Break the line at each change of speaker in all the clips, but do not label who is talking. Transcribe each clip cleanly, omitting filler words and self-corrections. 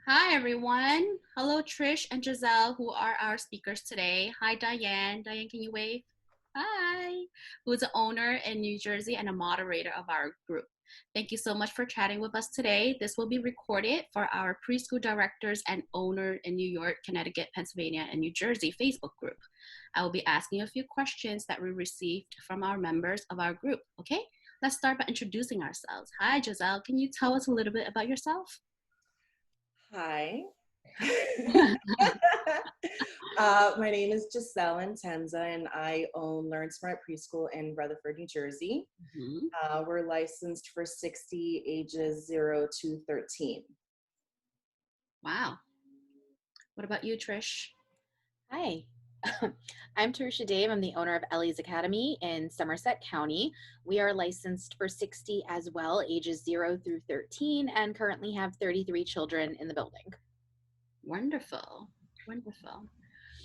Hi, everyone. Hello, Trish and Giselle, who are our speakers today. Hi, Diane. Diane, can you wave? Hi. Who's the owner in New Jersey and a moderator of our group. Thank you so much for chatting with us today. This will be recorded for our preschool directors and owner in New York, Connecticut, Pennsylvania, and New Jersey Facebook group. I will be asking a few questions that we received from our members of our group. Okay, let's start by introducing ourselves. Hi, Giselle. Can you tell us a little bit about yourself?
Hi. My name is Giselle Intenza, and I own Learn Smart Preschool in Rutherford, New Jersey.
Mhm.
We're licensed for 60 ages 0 to 13.
Wow. What about you, Trish?
Hi, I'm Tirusha Dave. I'm the owner of Ellie's Academy in Somerset County. We are licensed for 60 as well, ages 0 through 13, and currently have 33 children in the building.
Wonderful. Wonderful.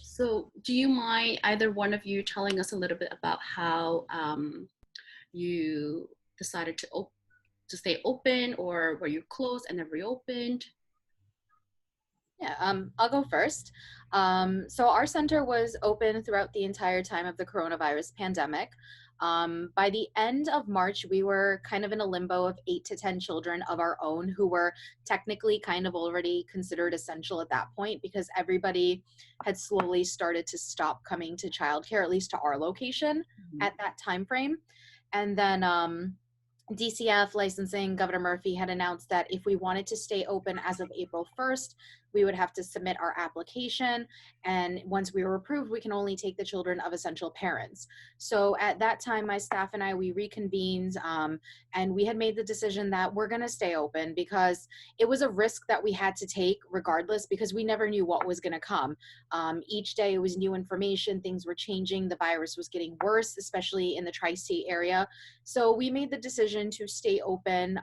So, do you mind either one of you telling us a little bit about how you decided to stay open, or were you closed and then reopened?
Yeah, I'll go first. So our center was open throughout the entire time of the coronavirus pandemic. By the end of March, we were kind of in a limbo of 8 to 10 children of our own who were technically kind of already considered essential at that point because everybody had slowly started to stop coming to childcare, at least to our location at that time frame. And then DCF licensing, Governor Murphy had announced that if we wanted to stay open as of April 1st, we would have to submit our application. And once we were approved, we can only take the children of essential parents. So at that time, my staff and I, we reconvened and we had made the decision that we're going to stay open because it was a risk that we had to take regardless because we never knew what was going to come. Each day it was new information, things were changing, the virus was getting worse, especially in the tri-state area. So we made the decision to stay open.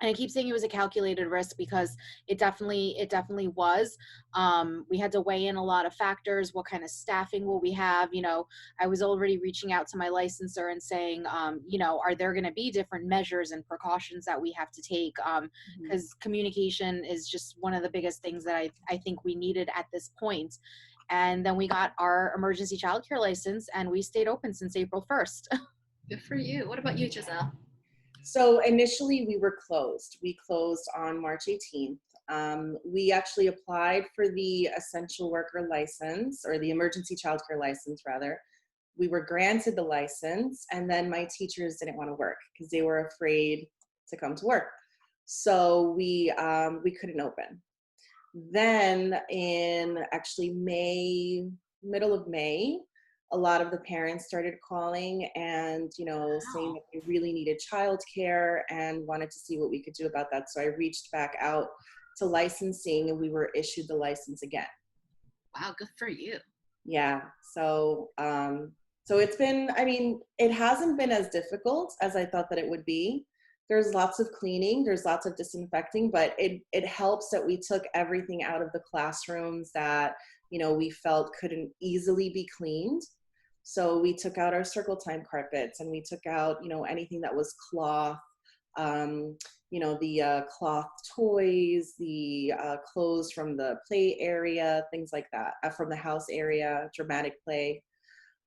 And I keep saying it was a calculated risk because it definitely was. We had to weigh in a lot of factors. What kind of staffing will we have? You know, I was already reaching out to my licensor and saying, you know, are there going to be different measures and precautions that we have to take? Because communication is just one of the biggest things that I think we needed at this point. And then we got our emergency childcare license and we stayed open since April 1st.
Good for you. What about you, Giselle?
So initially we were closed. We closed on March 18th. We actually applied for the essential worker license, or the emergency childcare license rather. We were granted the license, and then my teachers didn't want to work because they were afraid to come to work. So we couldn't open. Then in actually May, middle of May, a lot of the parents started calling and, you know, saying that they really needed childcare and wanted to see what we could do about that. So I reached back out to licensing and we were issued the license again.
Wow, good for you.
Yeah. So, so it's been, I mean, it hasn't been as difficult as I thought that it would be. There's lots of cleaning, there's lots of disinfecting, but it helps that we took everything out of the classrooms that, you know, we felt couldn't easily be cleaned. So we took out our circle time carpets and we took out, you know, anything that was cloth, you know, the cloth toys, the clothes from the play area, things like that, from the house area, dramatic play.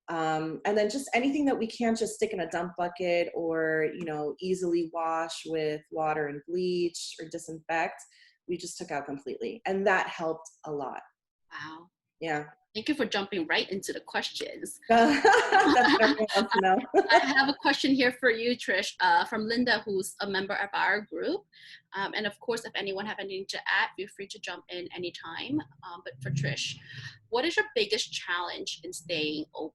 And then just anything that we can't just stick in a dump bucket or, you know, easily wash with water and bleach or disinfect, we just took out completely. And that helped a lot.
Wow.
Yeah.
Thank you for jumping right into the questions.
That's what everyone wants to know.
I have a question here for you, Trish, from Linda, who's a member of our group. And of course, if anyone have anything to add, feel free to jump in anytime. But for Trish, what is your biggest challenge in staying open?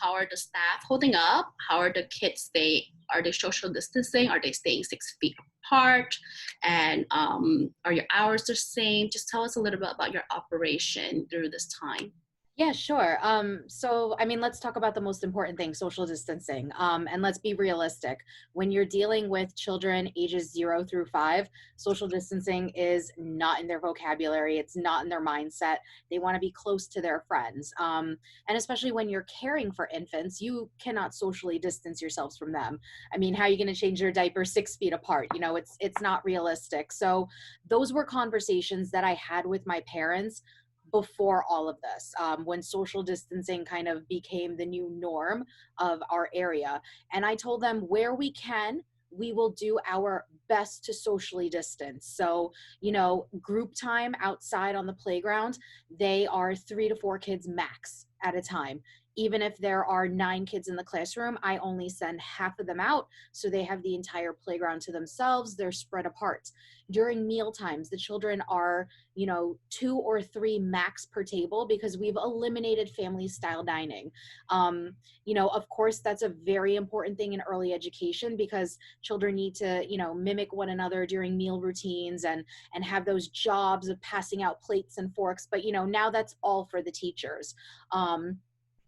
How are the staff holding up? How are the kids staying? Are they social distancing? Are they staying 6 feet apart? And are your hours the same? Just tell us a little bit about your operation through this time.
Yeah, sure. So, I mean, let's talk about the most important thing, social distancing. And let's be realistic. When you're dealing with children ages 0 through 5, social distancing is not in their vocabulary. It's not in their mindset. They want to be close to their friends. And especially when you're caring for infants, you cannot socially distance yourselves from them. I mean, how are you going to change their diaper 6 feet apart? You know, it's not realistic. So those were conversations that I had with my parents before all of this, when social distancing kind of became the new norm of our area. And I told them, where we can, we will do our best to socially distance. So, you know, group time outside on the playground, they are 3 to 4 kids max at a time. Even if there are 9 kids in the classroom, I only send half of them out so they have the entire playground to themselves. They're spread apart. During meal times, the children are, you know, 2 or 3 max per table because we've eliminated family style dining. You know, of course, that's a very important thing in early education because children need to, you know, mimic one another during meal routines and have those jobs of passing out plates and forks. But, you know, now that's all for the teachers.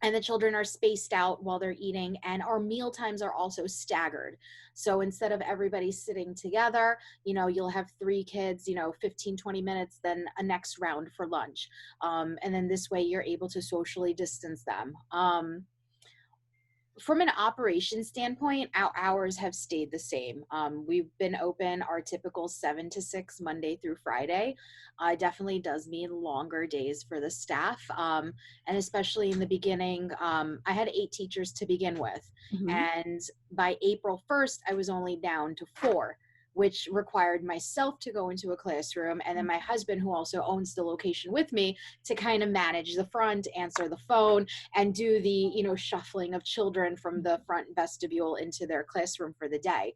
And the children are spaced out while they're eating, and our meal times are also staggered. So instead of everybody sitting together, you know, you'll have 3 kids, you know, 15-20 minutes, then a next round for lunch. And then this way you're able to socially distance them. From an operation standpoint, our hours have stayed the same. We've been open our typical 7 to 6 Monday through Friday. Definitely does mean longer days for the staff. And especially in the beginning, I had 8 teachers to begin with.
Mm-hmm.
And by April 1st, I was only down to 4, which required myself to go into a classroom and then my husband, who also owns the location with me, to kind of manage the front, answer the phone, and do the, you know, shuffling of children from the front vestibule into their classroom for the day.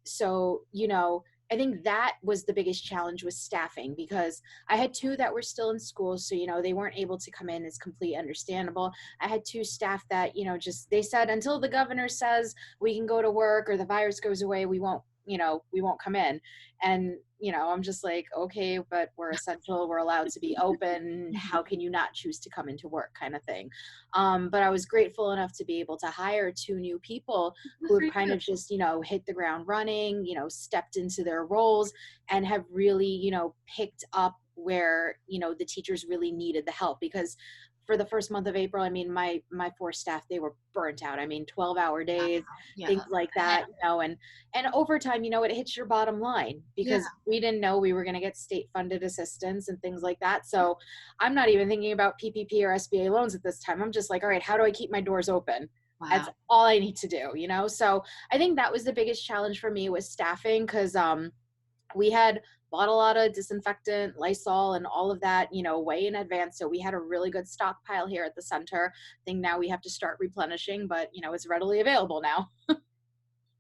So, you know, I think that was the biggest challenge, was staffing, because I had 2 that were still in school. So, you know, they weren't able to come in. It's completely understandable. I had 2 staff that, you know, just, they said, until the governor says we can go to work or the virus goes away, we won't, you know, we won't come in. And, you know, I'm just like, okay, but we're essential, we're allowed to be open, how can you not choose to come into work, kind of thing. But I was grateful enough to be able to hire 2 new people who have kind of just, you know, hit the ground running, you know, stepped into their roles and have really, you know, picked up where, you know, the teachers really needed the help. Because for the first month of April, I mean, my 4 staff, they were burnt out. I mean, 12-hour days,
Yeah.
things like that, you know, and over time, you know, it hits your bottom line, because we didn't know we were going to get state funded assistance and things like that. So I'm not even thinking about PPP or SBA loans at this time. I'm just like, all right, how do I keep my doors open?
Wow.
That's all I need to do, you know? So I think that was the biggest challenge for me, was staffing, because we had bought a lot of disinfectant, Lysol, and all of that, you know, way in advance. So we had a really good stockpile here at the center. I think now we have to start replenishing, but, you know, it's readily available now.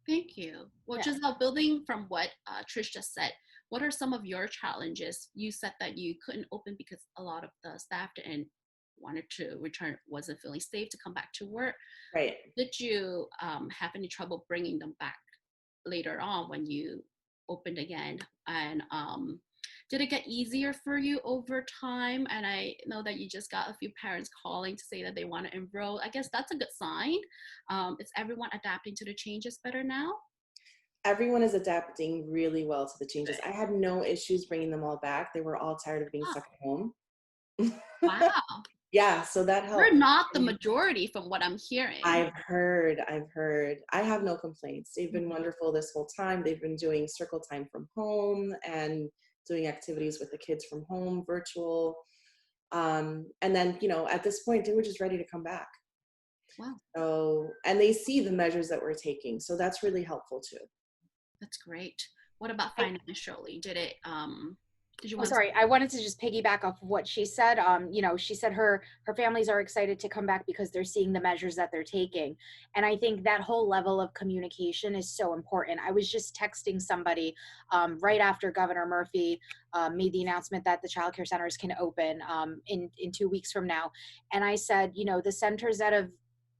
Thank you. Well,
Yeah.
Giselle, building from what Trish just said, what are some of your challenges? You said that you couldn't open because a lot of the staff didn't wanted to return, wasn't feeling safe to come back to work.
Right.
Did you have any trouble bringing them back later on when you opened again? And did it get easier for you over time? And I know that you just got a few parents calling to say that they want to enroll. I guess that's a good sign. Is everyone adapting to the changes better now?
Everyone is adapting really well to the changes. I had no issues bringing them all back. They were all tired of being stuck at home.
Wow.
Yeah, so that helped.
We're not the majority from what I'm hearing.
I've heard. I have no complaints. They've been wonderful this whole time. They've been doing circle time from home and doing activities with the kids from home, virtual. And then, you know, at this point, they were just ready to come back.
Wow.
So, and they see the measures that we're taking. So that's really helpful too.
That's great. What about financially? Did it, did you want
sorry, I wanted to just piggyback off what she said. You know, she said her families are excited to come back because they're seeing the measures that they're taking. And I think that whole level of communication is so important. I was just texting somebody right after Governor Murphy made the announcement that the childcare centers can open in 2 weeks from now. And I said, you know, the centers that have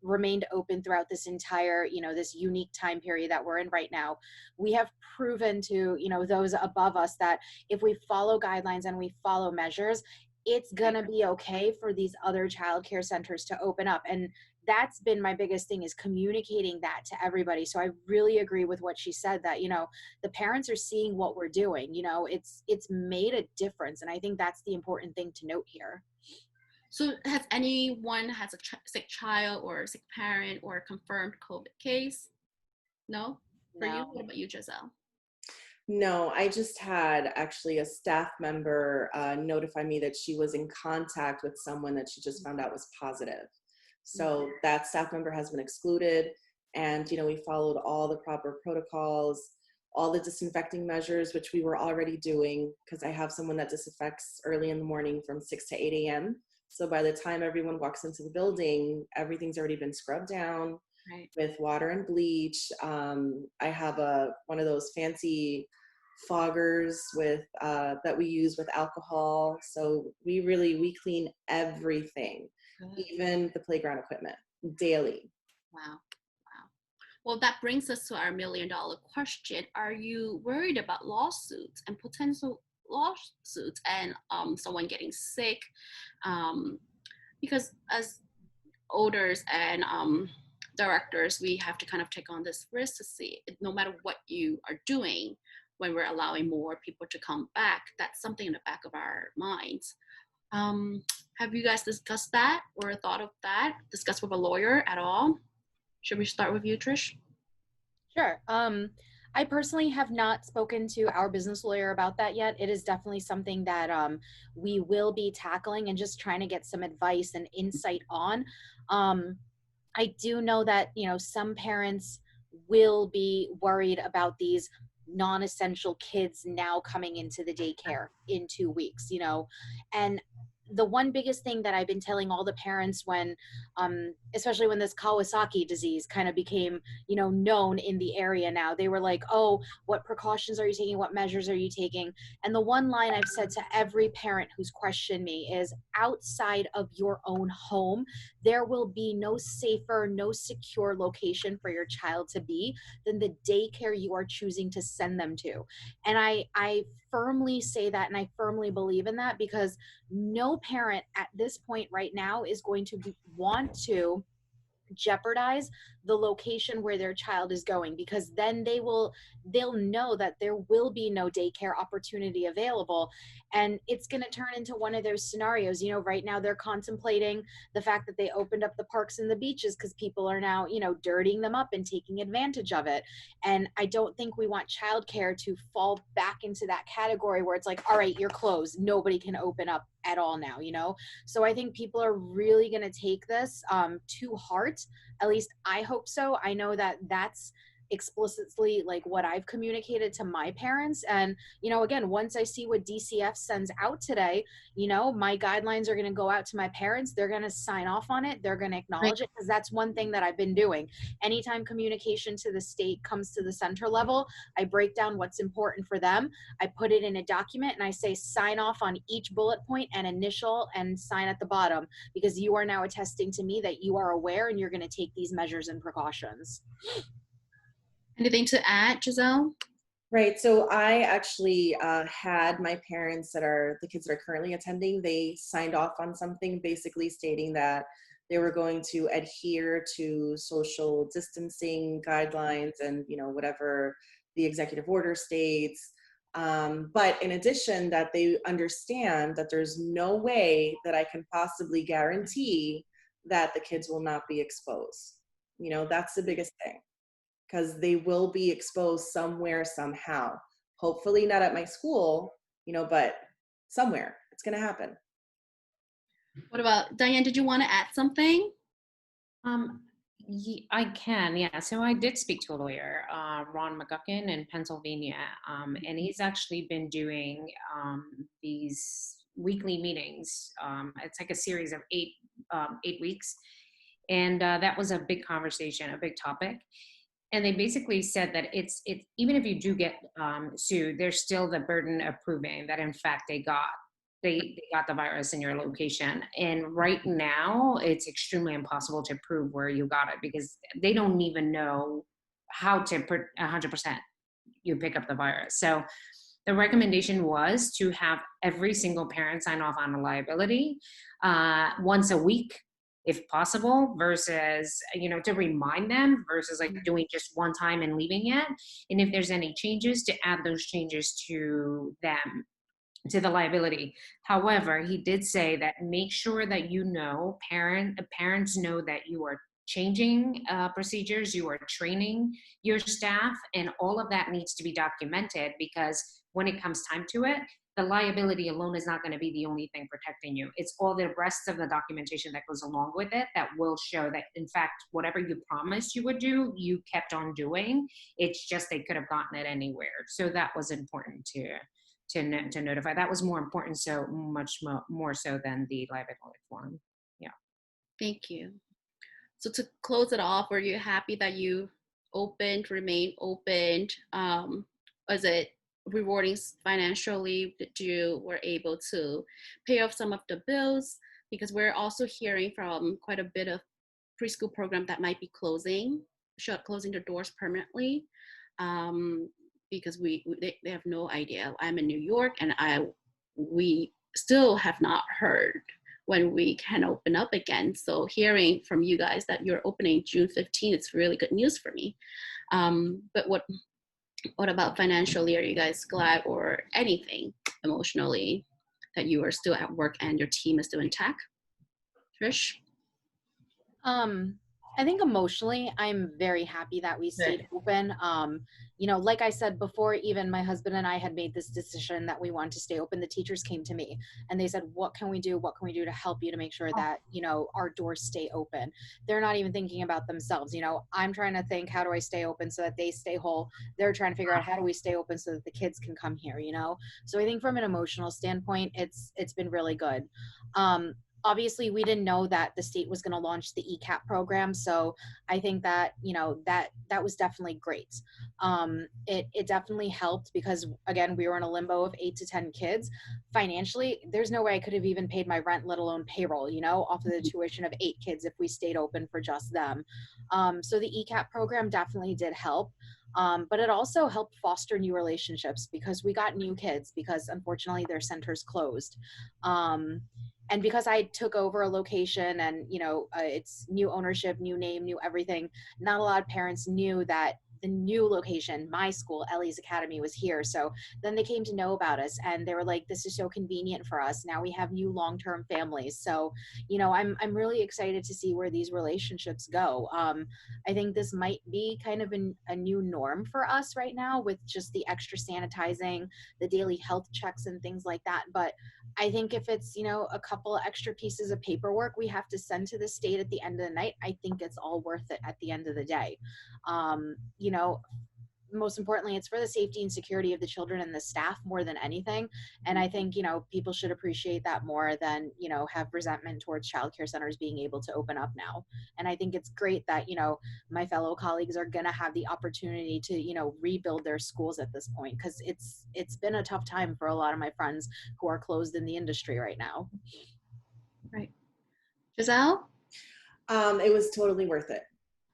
remained open throughout this entire, you know, this unique time period that we're in right now, we have proven to, you know, those above us that if we follow guidelines and we follow measures, it's gonna be okay for these other childcare centers to open up. And that's been my biggest thing, is communicating that to everybody. So I really agree with what she said, that, the parents are seeing what we're doing. It's made a difference. And I think that's the important thing to note here.
So has anyone has a sick child or a sick parent or a confirmed COVID case? No? For you? What about you, Giselle?
No, I just had actually a staff member notify me that she was in contact with someone that she just found out was positive. So that staff member has been excluded, and we followed all the proper protocols, all the disinfecting measures, which we were already doing, because I have someone that disinfects early in the morning from 6 to 8 a.m. So by the time everyone walks into the building, everything's already been scrubbed down with water and bleach. I have one of those fancy foggers with that we use with alcohol. So we clean everything, even the playground equipment, daily.
Wow. Well, that brings us to our $1 million question. Are you worried about lawsuits and potential lawsuits and someone getting sick? Because as owners and directors, we have to kind of take on this risk to see, no matter what you are doing, when we're allowing more people to come back, that's something in the back of our minds. Have you guys discussed that or thought of that? Discussed with a lawyer at all? Should we start with you, Trish?
Sure. I personally have not spoken to our business lawyer about that yet. It is definitely something that we will be tackling and just trying to get some advice and insight on. I do know that, some parents will be worried about these non-essential kids now coming into the daycare in 2 weeks, and the one biggest thing that I've been telling all the parents when, especially when this Kawasaki disease kind of became, known in the area now, they were like, oh, what precautions are you taking? What measures are you taking? And the one line I've said to every parent who's questioned me is, outside of your own home, there will be no safer, no secure location for your child to be than the daycare you are choosing to send them to. And I firmly say that, and I firmly believe in that, because no parent at this point right now is going to want to jeopardize the location where their child is going, because then they'll know that there will be no daycare opportunity available, and it's going to turn into one of those scenarios. Right now they're contemplating the fact that they opened up the parks and the beaches because people are now dirtying them up and taking advantage of it. And I don't think we want childcare to fall back into that category where it's like, all right, you're closed, nobody can open up at all now. So I think people are really going to take this to heart. At least I hope so. I know that that's explicitly like what I've communicated to my parents. And, again, once I see what DCF sends out today, my guidelines are going to go out to my parents. They're going to sign off on it. They're going to acknowledge it, because that's one thing that I've been doing. Anytime communication to the state comes to the center level, I break down what's important for them. I put it in a document and I say, sign off on each bullet point and initial and sign at the bottom, because you are now attesting to me that you are aware and you're going to take these measures and precautions.
Anything to add, Giselle?
Right. So I actually had my parents that are the kids that are currently attending, they signed off on something basically stating that they were going to adhere to social distancing guidelines and, whatever the executive order states. But in addition, that they understand that there's no way that I can possibly guarantee that the kids will not be exposed. That's the biggest thing, because they will be exposed somewhere, somehow. Hopefully not at my school, but somewhere it's going to happen.
What about Diane? Did you want to add something?
I can, yeah. So I did speak to a lawyer, Ron McGuckin in Pennsylvania, and he's actually been doing these weekly meetings. It's like a series of 8 weeks, and that was a big conversation, a big topic. And they basically said that it's even if you do get sued, there's still the burden of proving that in fact they got the virus in your location. And right now, it's extremely impossible to prove where you got it, because they don't even know how to put 100% you pick up the virus. So the recommendation was to have every single parent sign off on a liability once a week, if possible, versus, to remind them versus like doing just one time and leaving it. And if there's any changes, to add those changes to them, to the liability. However, he did say that make sure that parents know that you are changing procedures, you are training your staff, and all of that needs to be documented, because when it comes time to it, the liability alone is not going to be the only thing protecting you. It's all the rest of the documentation that goes along with it that will show that, in fact, whatever you promised you would do, you kept on doing. It's just they could have gotten it anywhere. So that was important to notify. That was more important, so much more so than the liability form. Yeah.
Thank you. So to close it off, were you happy that you remained opened? Was it rewarding financially that you were able to pay off some of the bills? Because we're also hearing from quite a bit of preschool program that might be closing their doors permanently, because they have no idea. I'm in New York, and we still have not heard when we can open up again. So hearing from you guys that you're opening June 15th, it's really good news for me. But what about financially? Are you guys glad, or anything emotionally, that you are still at work and your team is still intact? Trish?
I think emotionally, I'm very happy that we stayed open. Like I said before, even my husband and I had made this decision that we wanted to stay open. The teachers came to me and they said, what can we do? What can we do to help you to make sure that, our doors stay open? They're not even thinking about themselves. I'm trying to think, how do I stay open so that they stay whole? They're trying to figure out, how do we stay open so that the kids can come here, So I think from an emotional standpoint, it's been really good. Obviously, we didn't know that the state was going to launch the ECAP program. So I think that, that was definitely great. It definitely helped because, again, we were in a limbo of 8 to 10 kids. Financially, there's no way I could have even paid my rent, let alone payroll, off of the tuition of 8 kids if we stayed open for just them. So the ECAP program definitely did help. But it also helped foster new relationships because we got new kids because unfortunately their centers closed. And because I took over a location and, it's new ownership, new name, new everything, not a lot of parents knew that the new location, my school, Ellie's Academy, was here. So then they came to know about us and they were like, this is so convenient for us. Now we have new long-term families. So, I'm really excited to see where these relationships go. I think this might be kind of a new norm for us right now with just the extra sanitizing, the daily health checks and things like that. But I think if it's, a couple extra pieces of paperwork we have to send to the state at the end of the night, I think it's all worth it at the end of the day. Most importantly, it's for the safety and security of the children and the staff more than anything. And I think, people should appreciate that more than, have resentment towards childcare centers being able to open up now. And I think it's great that, my fellow colleagues are going to have the opportunity to, rebuild their schools at this point, because it's been a tough time for a lot of my friends who are closed in the industry right now.
Right. Giselle?
It was totally worth it.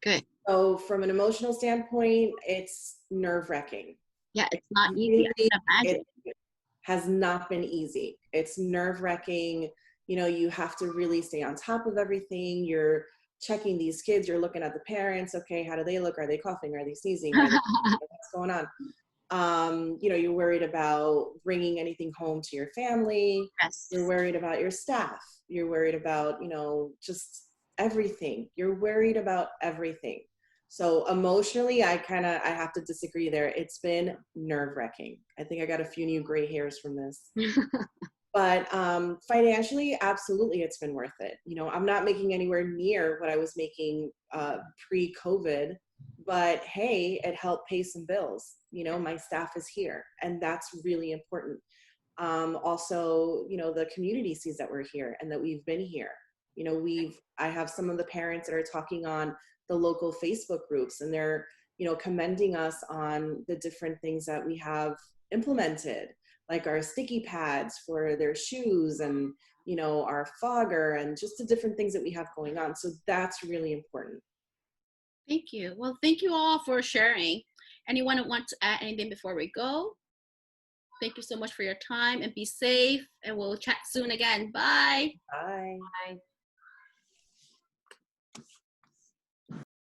Good.
So from an emotional standpoint, it's nerve-wracking.
Yeah, it's not easy. I can imagine.
It has not been easy. It's nerve-wracking. You have to really stay on top of everything. You're checking these kids. You're looking at the parents. Okay, how do they look? Are they coughing? Are they sneezing? What's going on? You're worried about bringing anything home to your family.
Yes.
You're worried about your staff. You're worried about, just everything. You're worried about everything. So emotionally, I have to disagree there. It's been nerve-wracking. I think I got a few new gray hairs from this. But financially, absolutely, it's been worth it. I'm not making anywhere near what I was making pre-COVID, but hey, it helped pay some bills. My staff is here, and that's really important. Also, the community sees that we're here and that we've been here. I have some of the parents that are talking on the local Facebook groups, and they're, commending us on the different things that we have implemented, like our sticky pads for their shoes and, our fogger and just the different things that we have going on. So that's really important.
Thank you. Well, thank you all for sharing. Anyone want to add anything before we go? Thank you so much for your time, and be safe, and we'll chat soon again. Bye.
Bye.
Bye.